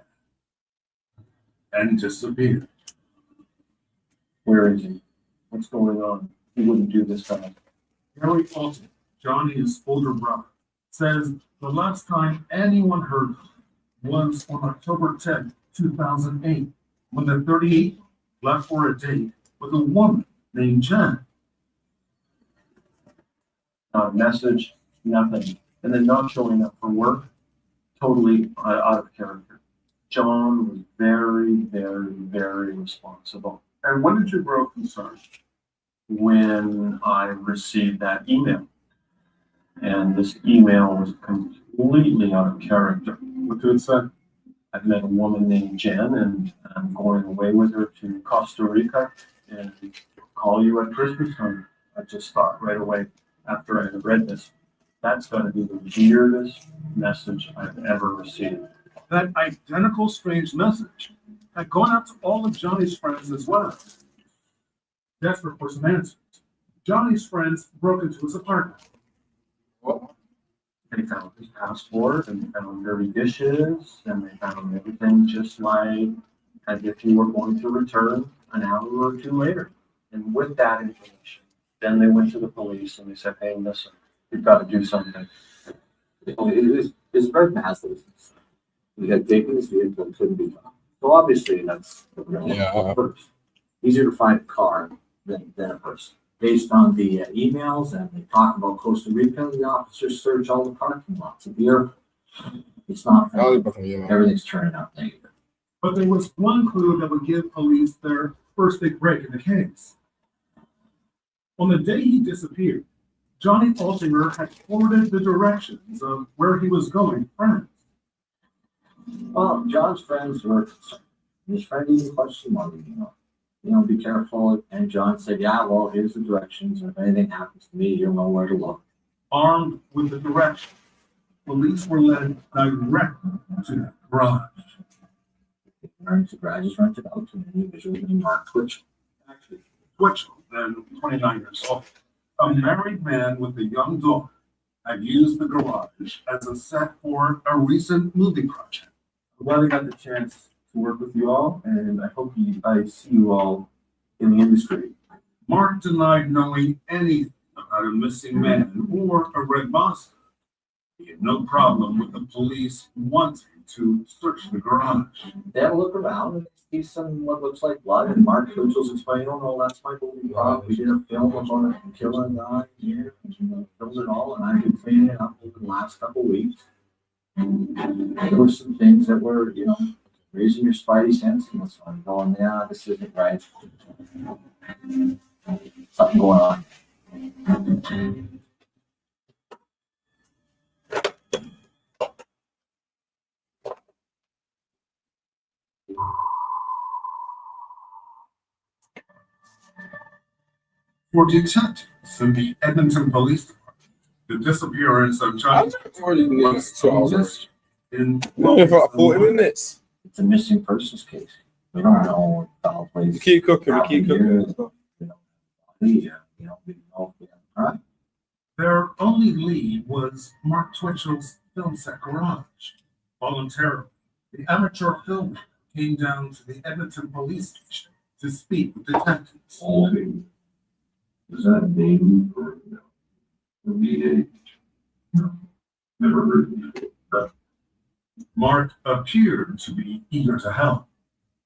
ad and disappear. Where is he? What's going on? He wouldn't do this time. Gary Altimer, Johnny's older brother, says the last time anyone heard of him was on October 10th, 2008, when the 38 left for a date with a woman named Jen. Not a message, nothing. And then not showing up for work, totally out of character. John was very, very, very responsible. And when did you grow concerned? When I received that email. And this email was completely out of character. What did it say? I've met a woman named Jen, and I'm going away with her to Costa Rica and call you at Christmas time. I just thought right away after I had read this, that's going to be the weirdest message I've ever received. That identical strange message had gone out to all of Johnny's friends as well. Desperate for some answers, Johnny's friends broke into his apartment. What? They found his passport and found dirty dishes, and they found everything just like as if he were going to return an hour or two later. And with that information, then they went to the police and they said, hey, listen, we've got to do something. His red Mazda. He had taken his vehicle and couldn't be found. So obviously that's the real Yeah. first. Easier to find a car than a person. Based on the emails and they talk about Costa Rica, the officers search all the parking lots. If you're, it's not I'll found. be back on you, man. Everything's turning out negative. But there was one clue that would give police their first big break in the case. On the day he disappeared, Johnny Altimer had forwarded the directions of where he was going to friends. Well, John's friends were concerned. His friend even questioned him, be careful. And John said, yeah, well, here's the directions. If anything happens to me, you'll know where to look. Armed with the directions, police were led directly to the garage. The garage is rented out to an individual named Mark Twitchell. Actually, Twitchell, then 29 years old, a married man with a young daughter, had used the garage as a set for a recent movie project. I'm glad I got the chance to work with you all, and I hope I see you all in the industry. Mark denied knowing anything about a missing man or a red monster. He had no problem with the police wanting to search the garage. They have a look around and see some what looks like blood. And Mark Twitchell's explaining, oh, no, that's my movie prop. We did a film about a killer guy here. Filmed it all, and I've been cleaning it up over the last couple of weeks. There were some things that were, raising your spidey sense. And that's why I'm going, yeah, this isn't right. Something going on. For detectives in the Edmonton Police Department, the disappearance of Johnny I've already needs 2 hours. was in No, for about 40 minutes. It's a missing persons case. We don't know what foul play. We keep cooking, we keep cooking. We don't know if we have a crime. Their only lead was Mark Twitchell's film set garage. Voluntarily, the amateur filmmaker came down to the Edmonton Police Station to speak with detectives. Is that a name for the VA? No, never heard of it. Mark appeared to be eager to help.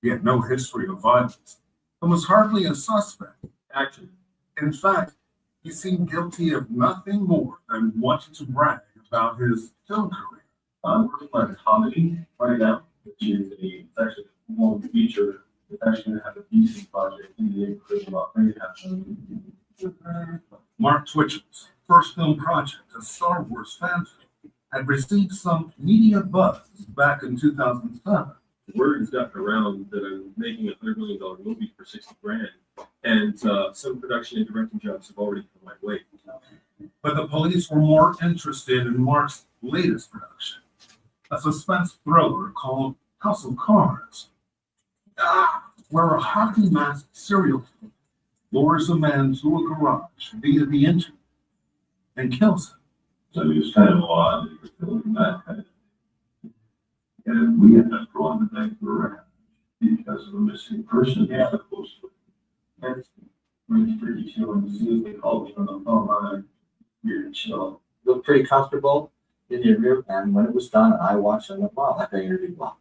He had no history of violence and was hardly a suspect, actually. In fact, he seemed guilty of nothing more than wanting to brag about his film career. I'm working on a comedy right now, which is it's actually a long feature. It's actually going to have a DC project in the neighborhood about 3.5 million. Mark Twitchell's first film project, a Star Wars fan film, had received some media buzz back in 2007. Word has gotten around that I'm making a $100 million movie for $60,000, and some production and directing jobs have already come my way. But the police were more interested in Mark's latest production, a suspense thriller called House of Cards, where a hockey masked serial killer lures a man to a garage via the internet and kills him. So it was kind of odd that you were feeling that kind of thing. And we ended up going to that garage because of a missing person. Yeah. Supposedly. That's pretty chill. And as soon as they called me on the phone, you're chill. Looked pretty comfortable in the interview, and when it was done, I watched it and went, wow, that interview well.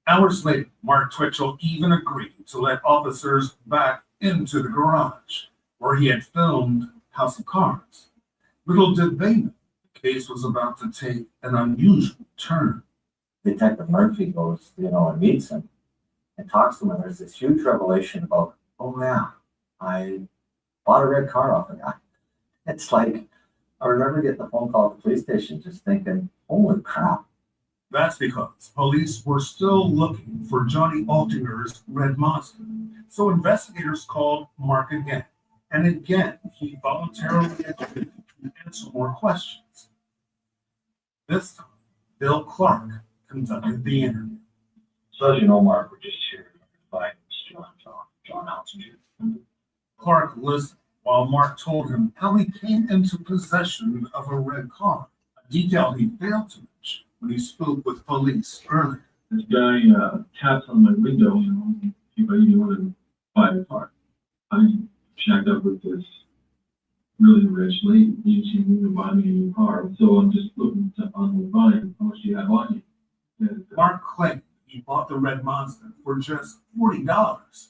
Hours later, Mark Twitchell even agreed to let officers back into the garage where he had filmed House of Cards. Little did they know the case was about to take an unusual turn. Detective Murphy goes, and meets him and talks to him, and there's this huge revelation about, oh yeah, I bought a red car off a guy. It's like, I remember getting the phone call at the police station just thinking, holy crap. That's because police were still looking for Johnny Altinger's red Mazda. So investigators called Mark again. And again, he voluntarily agreed to answer more questions. This time, Bill Clark conducted the interview. So as you know, Mark, we're just here to find John Altinger. Clark listened while Mark told him how he came into possession of a red car, a detail he failed to mention when he spoke with police earlier. This guy tapped on my window, if I even wanted to buy a car. I shacked up with this really rich lady. She wanted to buy me a new car, so I'm just looking to online. How much do you have on you? And, Mark claimed he bought the red Mazda for just $40,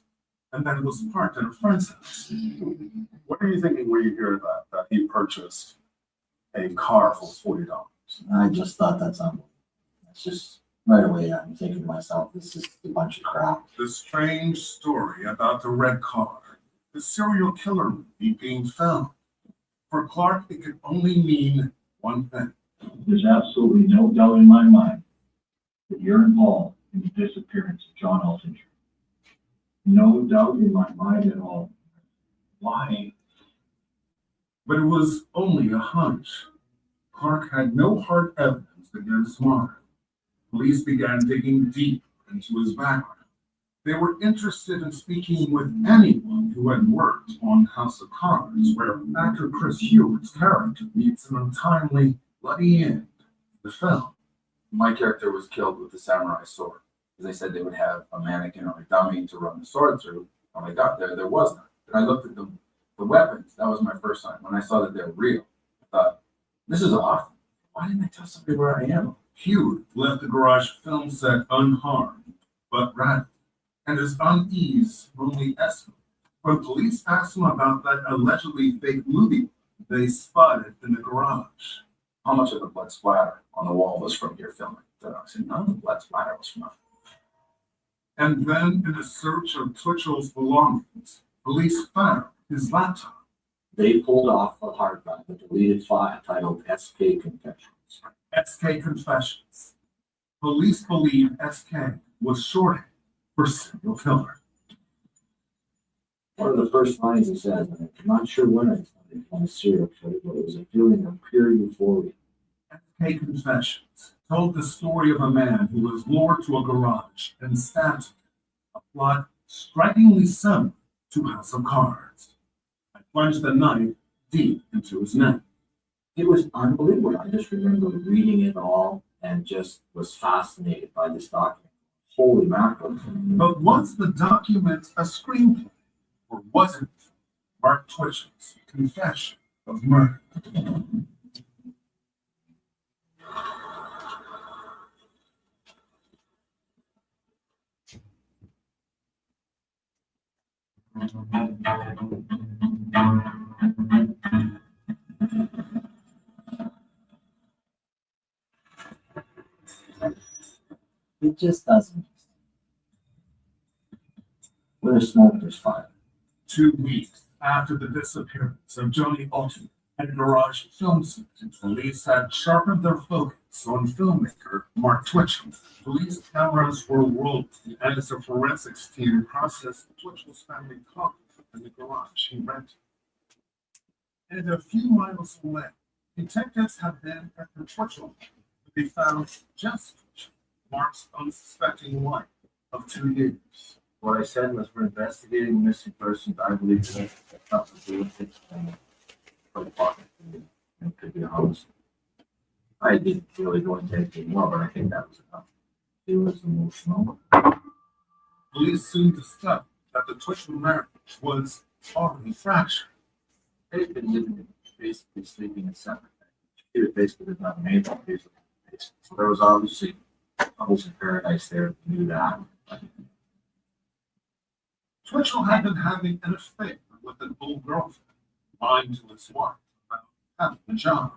and then it was parked at a friend's house. What are you thinking when you hear that he purchased a car for $40? I just thought that's unbelievable. It's just right away, I'm thinking to myself, this is a bunch of crap. The strange story about the red car, the serial killer movie being found. For Clark, it could only mean one thing. there's absolutely no doubt in my mind that you're involved in the disappearance of John Altinger. No doubt in my mind at all. Why? But it was only a hunch. Clark had no hard evidence against Mark. Police began digging deep into his background. They were interested in speaking with anyone who had worked on House of Cards, where actor Chris Hewitt's character meets an untimely, bloody end in the film. My character was killed with a samurai sword. As they said, they would have a mannequin or a dummy to run the sword through. When I got there was none. And I looked at the weapons. That was my first time. When I saw that they're real, I thought, this is awesome. Why didn't I tell somebody where I am? Hewitt left the garage film set unharmed, but rattled, and his unease only escalated. When police asked him about that allegedly fake movie they spotted in the garage. How much of the blood splatter on the wall was from your filming? I said, none of the blood splatter was from it. And then, in a search of Twitchell's belongings, police found his laptop. They pulled off a hard drive, a deleted file titled SK Confessions. SK Confessions. Police believe SK was shorthand for serial killer. One of the first lines he says, and I'm not sure when I started on a serial killer, but it was a feeling of pure euphoria. SK Confessions told the story of a man who was lured to a garage and stabbed him. A plot strikingly similar to House of Cards. I plunged the knife deep into his neck. It was unbelievable. I just remember reading it all and just was fascinated by this document. Holy mackerel. But was the document a screenplay, or was it Mark Twitchell's confession of murder? It just doesn't. Where there's smoke, there's fire. 2 weeks after the disappearance of Johnny Altinger's garage film set, police had sharpened their focus on filmmaker Mark Twitchell. Police cameras were rolled as a forensics team processed Twitchell's family coffee in the garage he rented. And a few miles away, detectives had been at the Twitchell, but they found just Mark's unsuspecting wife of 2 years. What I said was we're investigating missing persons. I believe that that's not the do with it. For the pocket, and could be honest. I didn't really go into anything more, but I think that was enough. It was emotional. Police soon discovered that the Twitchell marriage was already fractured. They've been living, basically sleeping in separate beds. He was basically not made for basically. So there was obviously couples in paradise there who knew that. Twitchell had been having an affair with an old girlfriend, lying to his wife about having a job.